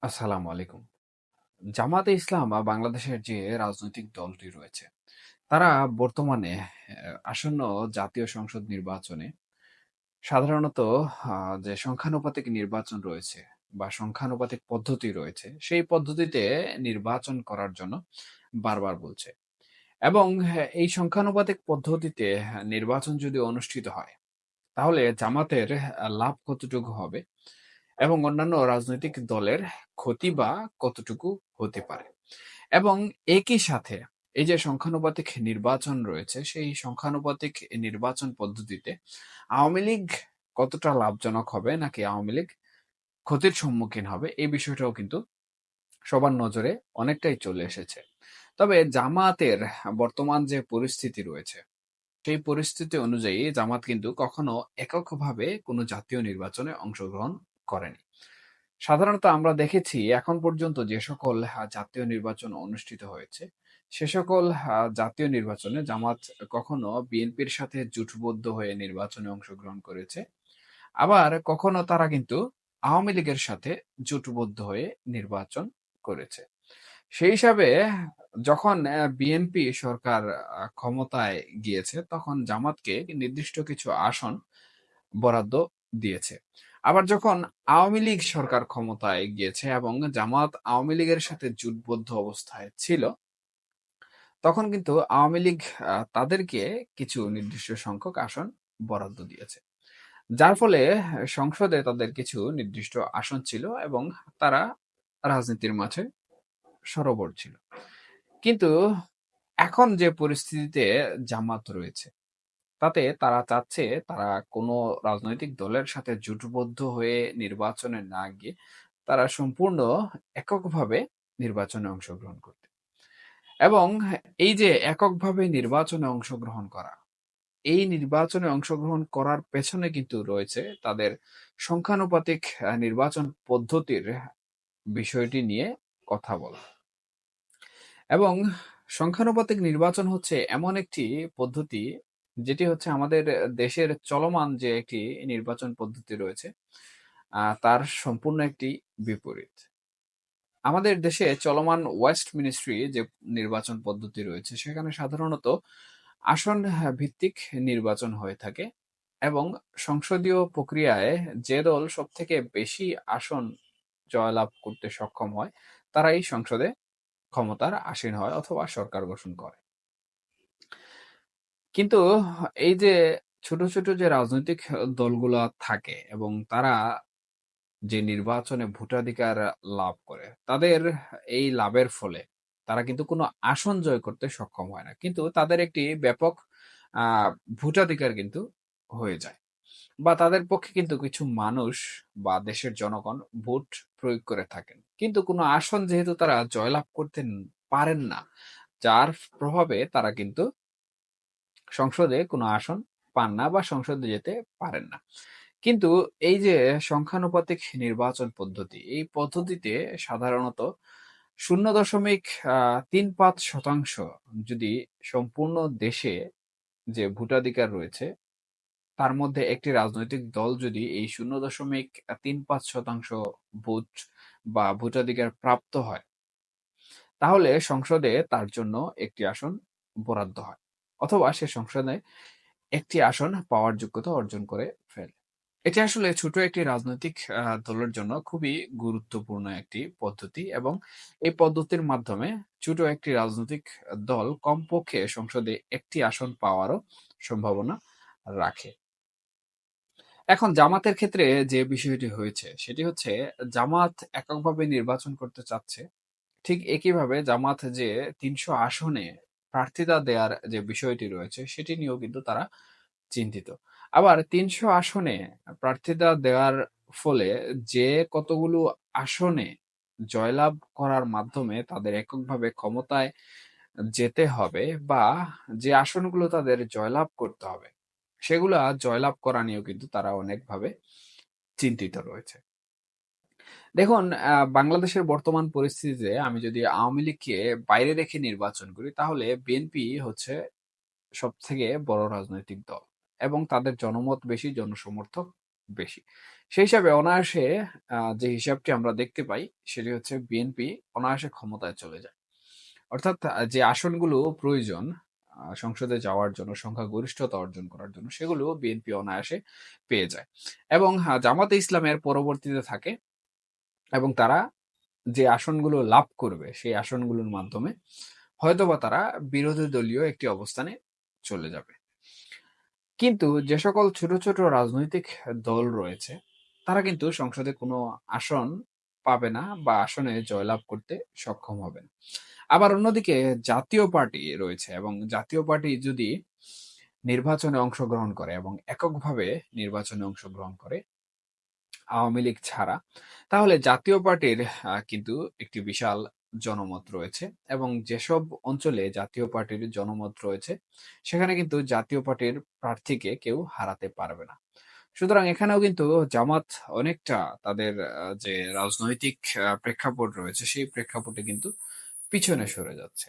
আসসালামু আলাইকুম। জামাতে ইসলাম বাংলাদেশের যে রাজনৈতিক দলটি রয়েছে, তারা বর্তমানে আসন্ন জাতীয় সংসদ নির্বাচনে সাধারণত যে সংখ্যানুপাতিক নির্বাচন রয়েছে বা সংখ্যানুপাতিক পদ্ধতি রয়েছে, সেই পদ্ধতিতে নির্বাচন করার জন্য বারবার বলছে। এবং এই সংখ্যানুপাতিক পদ্ধতিতে নির্বাচন যদি অনুষ্ঠিত হয়, তাহলে জামাতের লাভ কতটুকু হবে এবং অন্যান্য রাজনৈতিক দলের ক্ষতি বা কতটুকু হতে পারে। এবং একই সাথে এই যে সংখ্যানুপাতিক নির্বাচন রয়েছে, সেই সংখ্যানুপাতিক নির্বাচন পদ্ধতিতে আওয়ামী লীগ কতটা লাভজনক হবে নাকি আওয়ামী লীগ ক্ষতির সম্মুখীন হবে, এই বিষয়টাও কিন্তু সবার নজরে অনেকটাই চলে এসেছে। তবে জামাতের বর্তমান যে পরিস্থিতি রয়েছে, সেই পরিস্থিতি অনুযায়ী জামাত কিন্তু কখনো এককভাবে কোনো জাতীয় নির্বাচনে অংশগ্রহণ করেনি। সাধারণত আমরা দেখেছি এখন পর্যন্ত যে সকল জাতীয় নির্বাচন অনুষ্ঠিত হয়েছে, সে সকল জাতীয় নির্বাচনে জামাত কখনো বিএনপির সাথে জোটবদ্ধ হয়ে নির্বাচনে অংশগ্রহণ করেছে। আবার কখনো তারা কিন্তু আওয়ামী লীগের সাথে জোটবদ্ধ হয়ে নির্বাচন করেছে। সেই হিসাবে যখন বিএনপি সরকার ক্ষমতায় গিয়েছে, তখন জামাতকে নির্দিষ্ট কিছু আসন বরাদ্দ দিয়েছে। আবার যখন আওয়ামী লীগ সরকার ক্ষমতায় গিয়েছে এবং জামাত আওয়ামী লীগের সাথে জোটবদ্ধ অবস্থায় ছিল, তখন কিন্তু আওয়ামী লীগ তাদেরকে কিছু নির্দিষ্ট সংখ্যক আসন বরাদ্দ দিয়েছে। যার ফলে সংসদে তাদের কিছু নির্দিষ্ট আসন ছিল এবং তারা রাজনীতির মাঠে সরগর ছিল। কিন্তু এখন যে পরিস্থিতিতে জামাত রয়েছে, তাতে তারা চাচ্ছে তারা কোনো রাজনৈতিক দলের সাথে জোটবদ্ধ হয়ে নির্বাচনে না গিয়ে তারা সম্পূর্ণ এককভাবে নির্বাচনে অংশগ্রহণ করতে। এবং এই যে এককভাবে নির্বাচনে অংশগ্রহণ করা, এই নির্বাচনে অংশগ্রহণ করার পেছনে কিন্তু রয়েছে তাদের সংখ্যানুপাতিক নির্বাচন পদ্ধতির বিষয়টি নিয়ে কথা বলা। এবং সংখ্যানুপাতিক নির্বাচন হচ্ছে এমন একটি পদ্ধতি, যেটি হচ্ছে আমাদের দেশের চলমান যে একটি নির্বাচন পদ্ধতি রয়েছে, তার সম্পূর্ণ একটি বিপরীত। আমাদের দেশে চলমান ওয়েস্ট মিনিস্ট্রি যে নির্বাচন পদ্ধতি রয়েছে, সেখানে সাধারণত আসন ভিত্তিক নির্বাচন হয়ে থাকে এবং সংসদীয় প্রক্রিয়ায় যে দল সব থেকে বেশি আসন জয়লাভ করতে সক্ষম হয়, তারাই সংসদে ক্ষমতার আসীন হয় অথবা সরকার গঠন করে। কিন্তু এই যে ছোট ছোট যে রাজনৈতিক দলগুলা থাকে এবং তারা যে নির্বাচনে ভোটাধিকার লাভ করে, তাদের এই লাভের ফলে তারা কিন্তু কোনো আসন জয় করতে সক্ষম হয় না, কিন্তু তাদের একটি ব্যাপক আহ ভোটাধিকার কিন্তু হয়ে যায়, বা তাদের পক্ষে কিন্তু কিছু মানুষ বা দেশের জনগণ ভোট প্রয়োগ করে থাকেন, কিন্তু কোনো আসন যেহেতু তারা জয়লাভ করতে পারেন না, যার প্রভাবে তারা কিন্তু সংসদে কোনো আসন পান না বা সংসদে যেতে পারেন না। কিন্তু এই যে সংখ্যানুপাতিক নির্বাচন পদ্ধতি, এই পদ্ধতিতে সাধারণত 0.35% যদি সম্পূর্ণ দেশে যে ভোটাধিকার রয়েছে, তার মধ্যে একটি রাজনৈতিক দল যদি এই 0.35% ভোট বা ভোটাধিকার প্রাপ্ত হয়, তাহলে সংসদে তার জন্য একটি আসন বরাদ্দ হয় অথবা সে সংসদে একটি আসন পাওয়ার যোগ্যতা অর্জন করে ফেলে। এটি আসলে ছোট একটি রাজনৈতিক দলের জন্য খুবই গুরুত্বপূর্ণ একটি পদ্ধতি এবং এই পদ্ধতির মাধ্যমে ছোট একটি রাজনৈতিক দল কমপক্ষে সংসদে একটি আসন পাওয়ারও সম্ভাবনা রাখে। এখন জামাতের ক্ষেত্রে যে বিষয়টি হয়েছে সেটি হচ্ছে, জামাত এককভাবে নির্বাচন করতে চাচ্ছে। ঠিক একইভাবে জামাত যে ৩০০ আসনে প্রার্থিতা দেওয়ার যে বিষয়টি রয়েছে, সেটি নিয়েও কিন্তু তারা চিন্তিত। আবার ৩০০ আসনে প্রার্থিতা দেওয়ার ফলে যে কতগুলো আসনে জয়লাভ করার মাধ্যমে তাদের এককভাবে ক্ষমতায় যেতে হবে, বা যে আসনগুলো তাদের জয়লাভ করতে হবে, সেগুলা জয়লাভ করা নিয়েও কিন্তু তারা অনেকভাবে চিন্তিত রয়েছে। দেখুন, বাংলাদেশের বর্তমান পরিস্থিতিতে আমি যদি আওয়ামী লীগকে বাইরে রেখে নির্বাচন করি, তাহলে বিএনপি হচ্ছে সবথেকে বড় রাজনৈতিক দল এবং তাদের জনমত বেশি, জনসমর্থক বেশি। সেই হিসাবে অনায়াসে যে হিসাবটি আমরা দেখতে পাই সেটি হচ্ছে বিএনপি অনায়াসে ক্ষমতায় চলে যায়। অর্থাৎ যে আসনগুলো প্রয়োজন সংসদে যাওয়ার জন্য, সংখ্যাগরিষ্ঠতা অর্জন করার জন্য, সেগুলো বিএনপি অনায়াসে পেয়ে যায়। এবং জামাতে ইসলামের পরবর্তীতে থাকে এবং তারা যে আসনগুলো লাভ করবে সেই আসনগুলোর মাধ্যমে হয়তোবা তারা বিরোধী দলীয় একটি অবস্থানে চলে যাবে। কিন্তু যে সকল ছোট, ছোট রাজনৈতিক দল রয়েছে, তারা কিন্তু সংসদে কোনো আসন পাবে না বা আসনে জয়লাভ করতে সক্ষম হবে না। আবার অন্যদিকে জাতীয় পার্টি রয়েছে এবং জাতীয় পার্টি যদি নির্বাচনে অংশগ্রহণ করে এবং এককভাবে নির্বাচনে অংশগ্রহণ করে আওয়ামী লীগ ছাড়া, তাহলে জাতীয় পার্টির কিন্তু একটি বিশাল জনমত রয়েছে এবং যেসব অঞ্চলে জাতীয় পার্টির জনমত রয়েছে, সেখানে কিন্তু জাতীয় পার্টির প্রার্থীকে কেউ হারাতে পারবে না। সুতরাং এখানেও কিন্তু জামাত অনেকটা তাদের যে রাজনৈতিক প্রেক্ষাপট রয়েছে, সেই প্রেক্ষাপটে কিন্তু পিছনে সরে যাচ্ছে।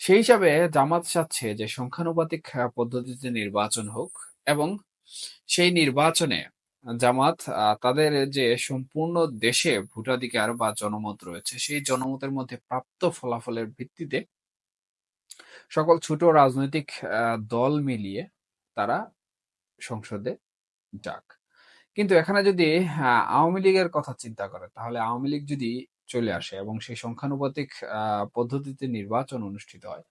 সেই হিসাবে জামাত চাচ্ছে যে সংখ্যানুপাতিক পদ্ধতিতে নির্বাচন হোক এবং সেই নির্বাচনে জামাত তাদের যে সম্পূর্ণ দেশে ভোটাধিকার বা জনমত রয়েছে সেই জনমতের মধ্যে প্রাপ্ত ফলাফলের ভিত্তিতে সকল ছোট রাজনৈতিক দল মিলিয়ে তারা সংসদে যাক। কিন্তু এখানে যদি আওয়ামী লীগের কথা চিন্তা করে, তাহলে আওয়ামী লীগ যদি চলে আসে এবং সেই সংখ্যানুপাতিক পদ্ধতিতে নির্বাচন অনুষ্ঠিত হয়,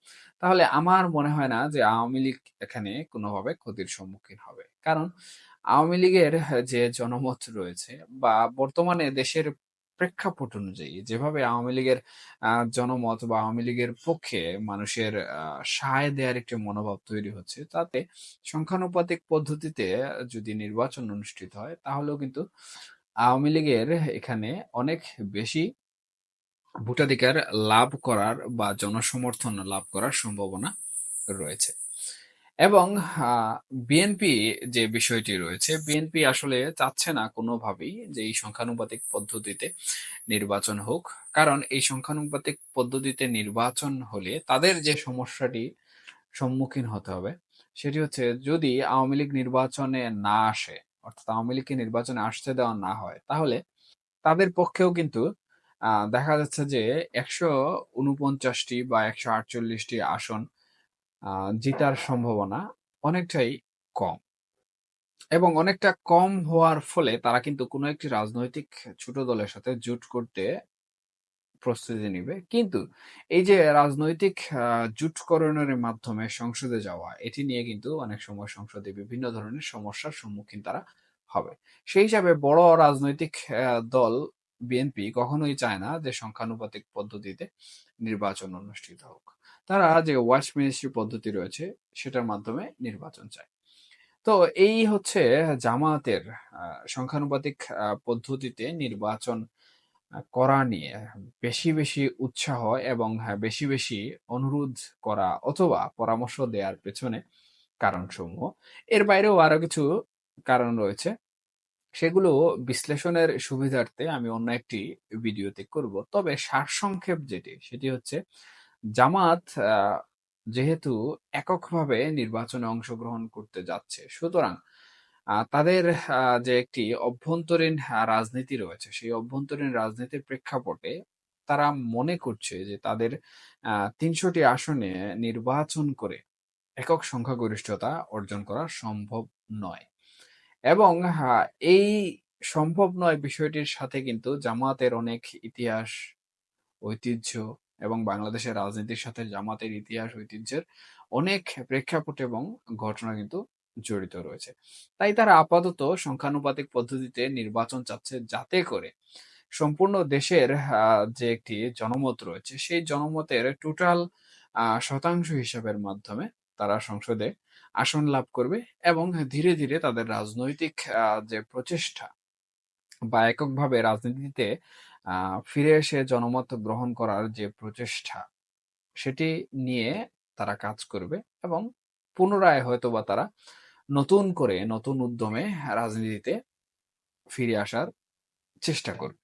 তাহলে আমার মনে হয় না যে আওয়ামী লীগ এখানে কোনোভাবে ক্ষতির সম্মুখীন হবে। কারণ আওয়ামী লীগের যে জনমত রয়েছে বা বর্তমানে দেশের প্রেক্ষাপট অনুযায়ী যেভাবে আওয়ামী লীগের জনমত বা আওয়ামী লীগের পক্ষে মানুষের সায় দেওয়ার একটি মনোভাব তৈরি হচ্ছে, তাতে সংখ্যানুপাতিক পদ্ধতিতে যদি নির্বাচন অনুষ্ঠিত হয় তাহলেও কিন্তু আওয়ামী লীগের এখানে অনেক বেশি ভোটাধিকার লাভ করার বা জনসমর্থন লাভ করার সম্ভাবনা রয়েছে। এবং বিএনপি যে বিষয়টি রয়েছে, বিএনপি আসলে চাচ্ছে না কোনোভাবেই যে এই সংখ্যানুপাতিক পদ্ধতিতে নির্বাচন হোক। কারণ এই সংখ্যানুপাতিক পদ্ধতিতে নির্বাচন হলে তাদের যে সমস্যাটি সম্মুখীন হতে হবে সেটি হচ্ছে, যদি আওয়ামী লীগ নির্বাচনে না আসে, অর্থাৎ আওয়ামী লীগকে নির্বাচনে আসতে দেওয়া না হয়, তাহলে তাদের পক্ষেও কিন্তু দেখা যাচ্ছে যে ১৪৯টি বা ১৪৮টি আসন জিতার সম্ভাবনা অনেকটাই কম। এবং অনেকটা কম হওয়ার ফলে তারা কিন্তু কোনো একটি রাজনৈতিক ছোট দলের সাথে জোট করতে প্রস্তুতি নিবে। কিন্তু এই যে রাজনৈতিক জোটকরণের মাধ্যমে সংসদে যাওয়া, এটি নিয়ে কিন্তু অনেক সময় সংসদে বিভিন্ন ধরনের সমস্যার সম্মুখীন তারা হবে। সেই হিসাবে বড় রাজনৈতিক দল বিএনপি কখনোই চায় না যে সংখ্যানুপাতিক পদ্ধতিতে নির্বাচন অনুষ্ঠিত হোক। তারা যে ওয়েস্টমিনিস্ট্রি পদ্ধতি রয়েছে সেটার মাধ্যমে নির্বাচন চায়। তো এই হচ্ছে জামায়াতের সংখ্যানুপাতিক পদ্ধতিতে নির্বাচন করা নিয়ে বেশি, বেশি উৎসাহ এবং বেশি, বেশি অনুরোধ করা অথবা পরামর্শ দেওয়ার পেছনে কারণসমূহ। এর বাইরেও আরো কিছু কারণ রয়েছে। সেগুলো বিশ্লেষণের সুবিধার্থে আমি অন্য একটি ভিডিওতে করব। তবে সারসংক্ষেপ যেটি, সেটি হচ্ছে জামাত যেহেতু এককভাবে নির্বাচনে অংশগ্রহণ করতে যাচ্ছে, সুতরাং তাদের যে একটি অভ্যন্তরীণ রাজনীতি রয়েছে, সেই অভ্যন্তরীণ রাজনীতির প্রেক্ষাপটে তারা মনে করছে যে তাদের ৩০০টি আসনে নির্বাচন করে একক সংখ্যাগরিষ্ঠতা অর্জন করা সম্ভব নয়। এবং এই সম্ভব নয় বিষয়টির সাথে কিন্তু জামাতের অনেক ইতিহাস, ঐতিহ্য এবং বাংলাদেশের রাজনীতির সাথে জামাতের ইতিহাস ঐতিহ্যের অনেক প্রেক্ষাপট এবং ঘটনা কিন্তু জড়িত রয়েছে। তাই তারা আপাতত সংখ্যানুপাতিক পদ্ধতিতে নির্বাচন চাচ্ছে, যাতে করে সম্পূর্ণ দেশের যে একটি জনমত রয়েছে সেই জনমতের টোটাল শতাংশ হিসাবের মাধ্যমে তারা সংসদে আসন লাভ করবে এবং ধীরে ধীরে তাদের রাজনৈতিক যে প্রচেষ্টা বা এককভাবে রাজনীতিতে ফিরে এসে জনমত গ্রহণ করার যে প্রচেষ্টা, সেটি নিয়ে তারা কাজ করবে এবং পুনরায় হয়তোবা তারা নতুন করে নতুন উদ্যমে রাজনীতিতে ফিরে আসার চেষ্টা করবে।